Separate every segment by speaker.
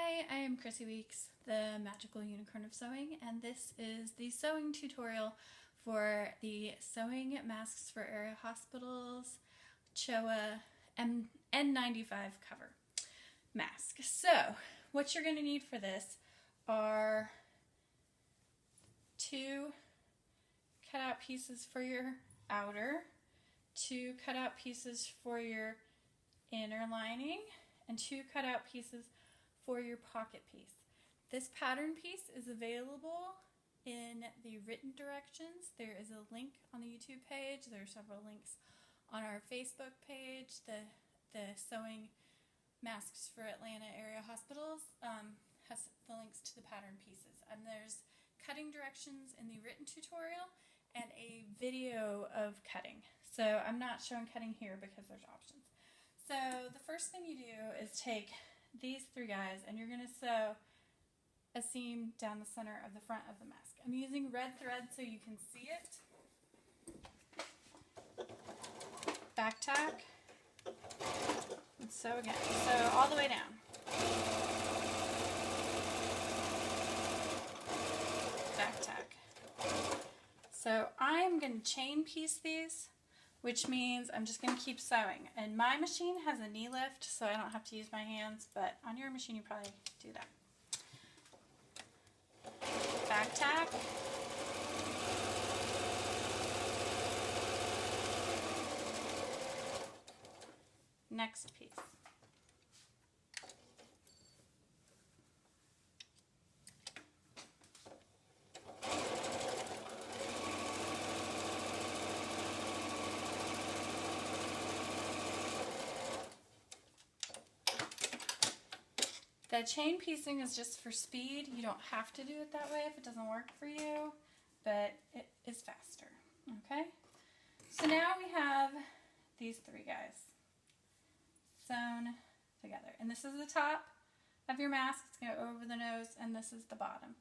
Speaker 1: Hi, I am Chrissy Weeks, the magical unicorn of sewing, and this is the sewing tutorial for the Sewing Masks for Area Hospitals CHOA N95 cover mask. So, what you're going to need for this are 2 cutout pieces for your outer, 2 cutout pieces for your inner lining, and 2 cutout pieces for your pocket piece. This pattern piece is available in the written directions. There is a link on the YouTube page. There are several links on our Facebook page. The Sewing Masks for Atlanta Area Hospitals has the links to the pattern pieces. And there's cutting directions in the written tutorial and a video of cutting. So I'm not showing cutting here because there's options. So the first thing you do is take these 3 guys and you're going to sew a seam down the center of the front of the mask. I'm using red thread so you can see it. Back tack. And sew again. So all the way down. Back tack. So I'm going to chain piece these, which means I'm just going to keep sewing. And my machine has a knee lift, so I don't have to use my hands, but on your machine you probably do that. Back tack. Next piece. The chain piecing is just for speed. You don't have to do it that way if it doesn't work for you, but it is faster, okay? So now we have these 3 guys sewn together. And this is the top of your mask. It's going to go over the nose, and this is the bottom.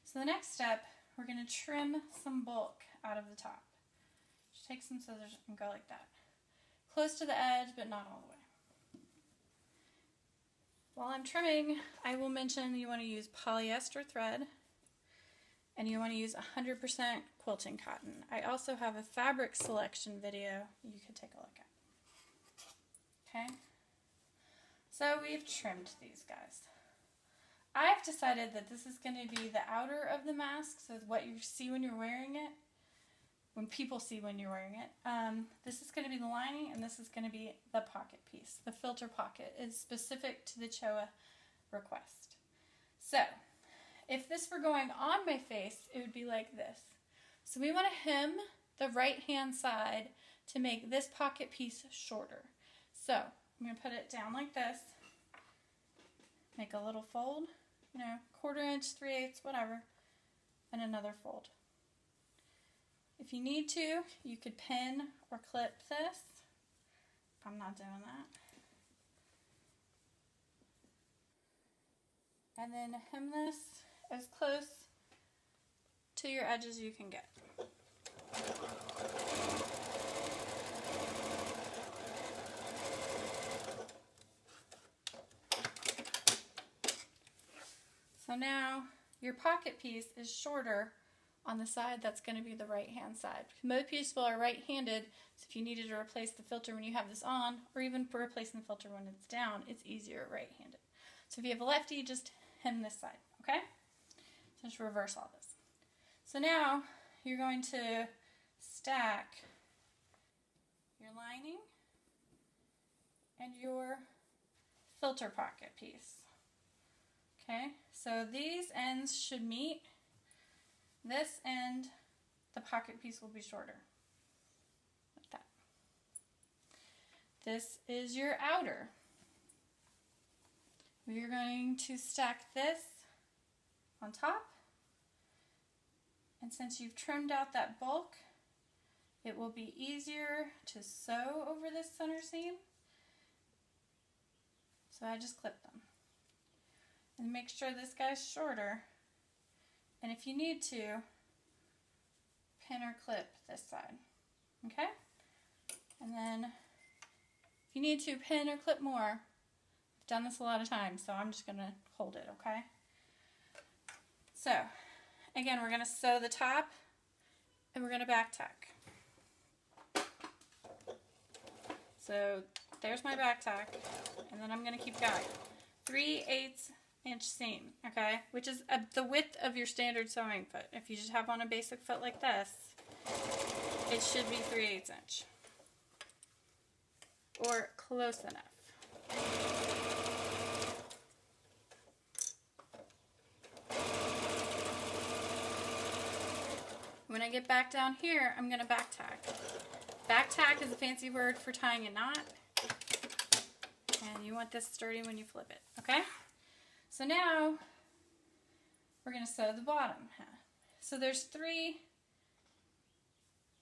Speaker 1: So the next step, we're going to trim some bulk out of the top. Just take some scissors and go like that. Close to the edge, but not all the way. While I'm trimming, I will mention you want to use polyester thread and you want to use 100% quilting cotton. I also have a fabric selection video you could take a look at. Okay? So we've trimmed these guys. I've decided that this is going to be the outer of the mask, so what you see when you're wearing it, when people see when you're wearing it. This is going to be the lining, and this is going to be the pocket piece. The filter pocket is specific to the CHOA request. So, if this were going on my face, it would be like this. So we want to hem the right-hand side to make this pocket piece shorter. So, I'm going to put it down like this, make a little fold, 1/4 inch, 3/8, whatever, and another fold. If you need to, you could pin or clip this. I'm not doing that. And then hem this as close to your edge as you can get. So now your pocket piece is shorter on the side that's going to be the right-hand side. Most people are right-handed, so if you needed to replace the filter when you have this on, or even for replacing the filter when it's down, it's easier right-handed. So if you have a lefty, just hem this side, okay? So just reverse all this. So now you're going to stack your lining and your filter pocket piece. Okay, so these ends should meet. This end, the pocket piece will be shorter, like that. This is your outer. We are going to stack this on top, and since you've trimmed out that bulk, it will be easier to sew over this center seam. So I just clip them. And make sure this guy's shorter. And if you need to, pin or clip this side, okay? And then if you need to pin or clip more, I've done this a lot of times, so I'm just going to hold it, okay? So, again, we're going to sew the top and we're going to back tack. So, there's my back tack, and then I'm going to keep going. 3/8 inch seam, okay? Which is the width of your standard sewing foot. If you just have on a basic foot like this, it should be 3/8 inch. Or close enough. When I get back down here, I'm going to back tack. Back tack is a fancy word for tying a knot. And you want this sturdy when you flip it, okay? So now, we're going to sew the bottom. So there's 3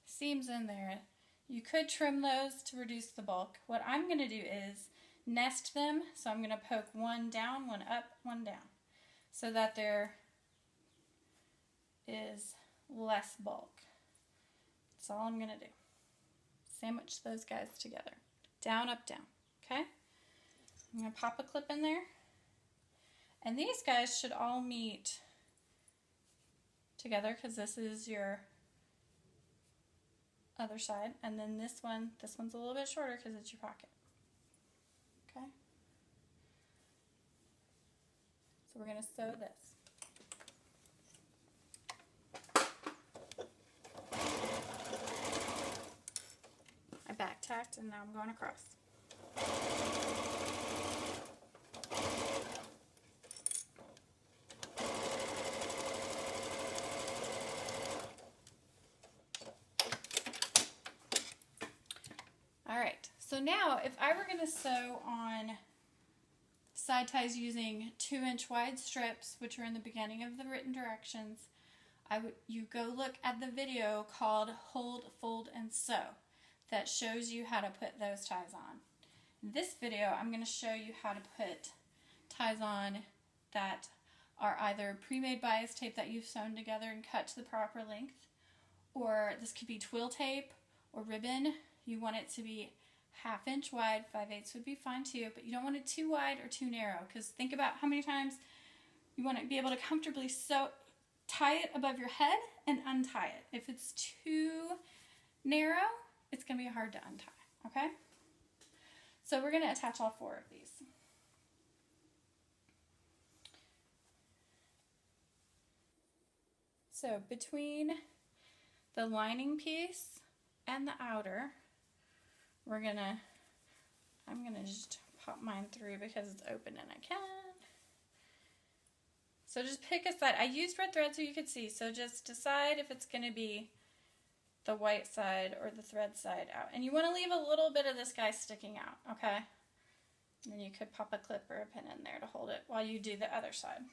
Speaker 1: seams in there. You could trim those to reduce the bulk. What I'm going to do is nest them. So I'm going to poke one down, one up, one down. So that there is less bulk. That's all I'm going to do. Sandwich those guys together. Down, up, down. Okay? I'm going to pop a clip in there. And these guys should all meet together because this is your other side. And then this one's a little bit shorter because it's your pocket. Okay? So we're going to sew this. I back tacked and now I'm going across. Alright, so now if I were going to sew on side ties using 2-inch wide strips, which are in the beginning of the written directions, you go look at the video called Hold, Fold, and Sew that shows you how to put those ties on. In this video, I'm going to show you how to put ties on that are either pre-made bias tape that you've sewn together and cut to the proper length, or this could be twill tape or ribbon. You want it to be 1/2 inch wide, 5/8 would be fine too, but you don't want it too wide or too narrow, because think about how many times you want to be able to comfortably tie it above your head and untie it. If it's too narrow, it's going to be hard to untie, okay? So we're going to attach all 4 of these. So between the lining piece and the outer, I'm gonna just pop mine through because it's open and I can. So just pick a side. I used red thread so you could see, so just decide if it's gonna be the white side or the thread side out. And you want to leave a little bit of this guy sticking out, okay? And then you could pop a clip or a pin in there to hold it while you do the other side.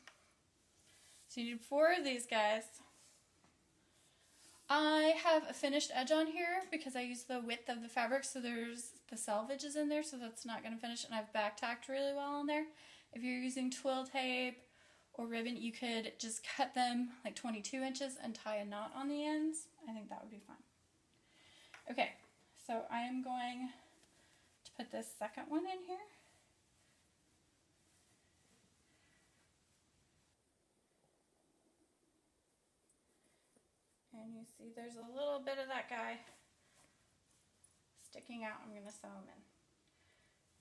Speaker 1: So you do 4 of these guys. I have a finished edge on here because I used the width of the fabric, so there's the selvage is in there, so that's not going to finish, and I've back tacked really well on there. If you're using twill tape or ribbon, you could just cut them like 22 inches and tie a knot on the ends. I think that would be fun. Okay, so I am going to put this second one in here. And you see there's a little bit of that guy sticking out. I'm going to sew him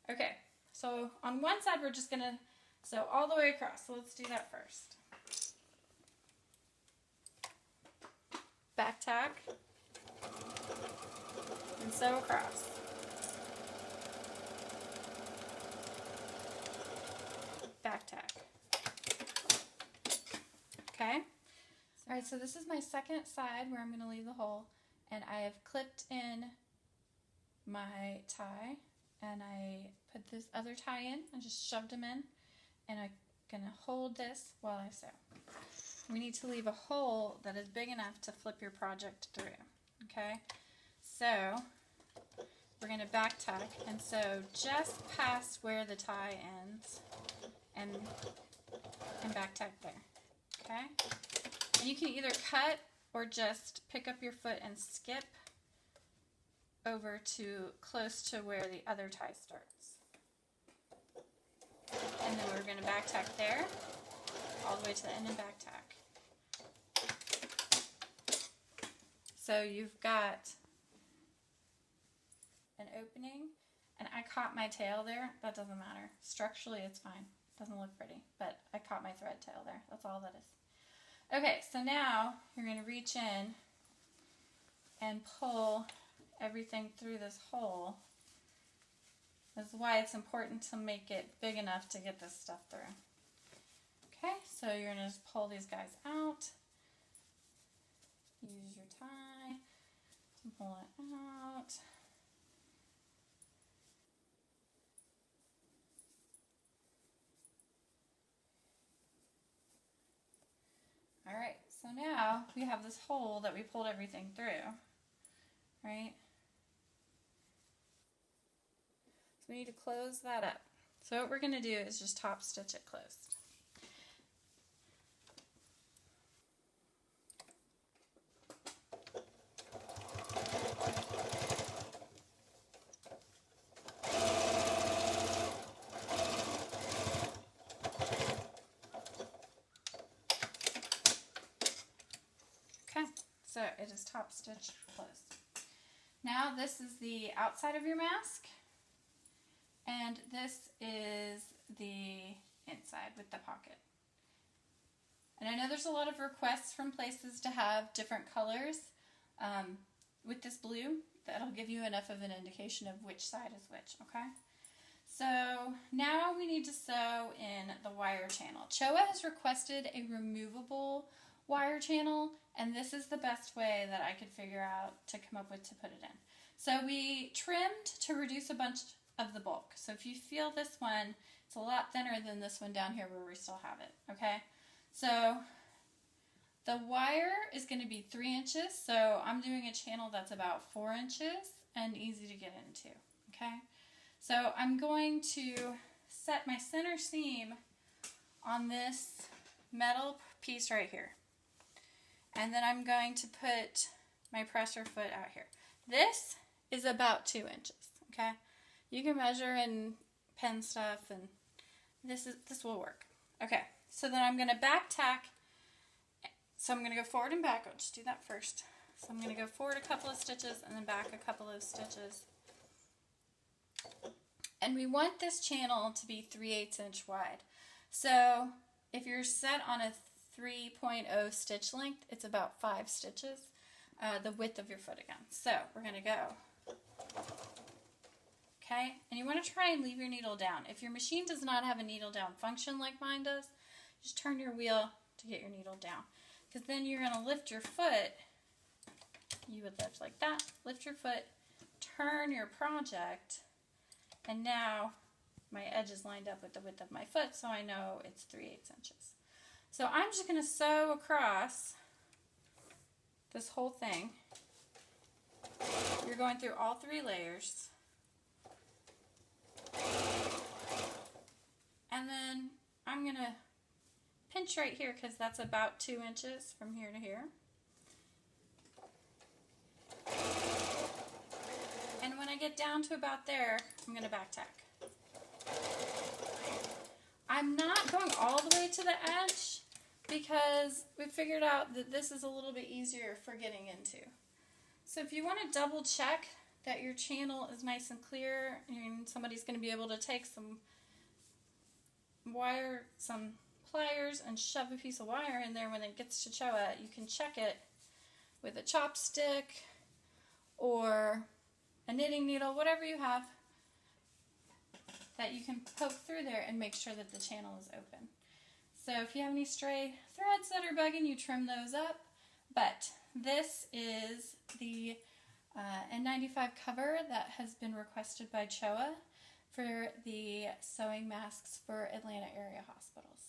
Speaker 1: in. Okay, so on one side we're just going to sew all the way across. So let's do that first. Back tack and sew across. Back tack. Okay. Alright, so this is my second side where I'm going to leave the hole, and I have clipped in my tie, and I put this other tie in and just shoved them in, and I'm going to hold this while I sew. We need to leave a hole that is big enough to flip your project through, okay? So we're going to back tack and sew just past where the tie ends and back tack there, okay? And you can either cut or just pick up your foot and skip over to close to where the other tie starts. And then we're going to back tack there, all the way to the end and back tack. So you've got an opening, and I caught my tail there. That doesn't matter. Structurally, it's fine. Doesn't look pretty, but I caught my thread tail there. That's all that is. Okay, so now you're going to reach in and pull everything through this hole. This is why it's important to make it big enough to get this stuff through. Okay, so you're going to just pull these guys out. Use your tie to pull it out. Alright, so now we have this hole that we pulled everything through, right? So we need to close that up. So what we're going to do is just top stitch it closed. So it is top stitch closed. Now this is the outside of your mask, and this is the inside with the pocket. And I know there's a lot of requests from places to have different colors. With this blue, that'll give you enough of an indication of which side is which, okay? So now we need to sew in the wire channel. Choa has requested a removable wire channel, and this is the best way that I could figure out to come up with to put it in. So we trimmed to reduce a bunch of the bulk. So if you feel this one, it's a lot thinner than this one down here where we still have it, okay? So the wire is going to be 3 inches, so I'm doing a channel that's about 4 inches and easy to get into, okay? So I'm going to set my center seam on this metal piece right here. And then I'm going to put my presser foot out here. This is about 2 inches, okay? You can measure and pen stuff, and this will work. Okay, so then I'm going to back tack. So I'm going to go forward and back. I'll just do that first. So I'm going to go forward a couple of stitches and then back a couple of stitches. And we want this channel to be 3/8 inch wide. So if you're set on a 3.0 stitch length, it's about 5 stitches, the width of your foot again. So we're going to go. Okay, and you want to try and leave your needle down. If your machine does not have a needle down function like mine does, just turn your wheel to get your needle down. Because then you're going to lift your foot. You would lift like that, lift your foot, turn your project, and now my edge is lined up with the width of my foot, so I know it's 3/8 inches. So I'm just going to sew across this whole thing. You're going through all 3 layers. And then I'm going to pinch right here because that's about 2 inches from here to here. And when I get down to about there, I'm going to back tack. I'm not going all the way to the edge because we figured out that this is a little bit easier for getting into. So if you want to double check that your channel is nice and clear and somebody's going to be able to take some wire, some pliers, and shove a piece of wire in there when it gets to Choa, you can check it with a chopstick or a knitting needle, whatever you have, that you can poke through there and make sure that the channel is open. So if you have any stray threads that are bugging you, trim those up. But this is the N95 cover that has been requested by Choa for the sewing masks for Atlanta area hospitals.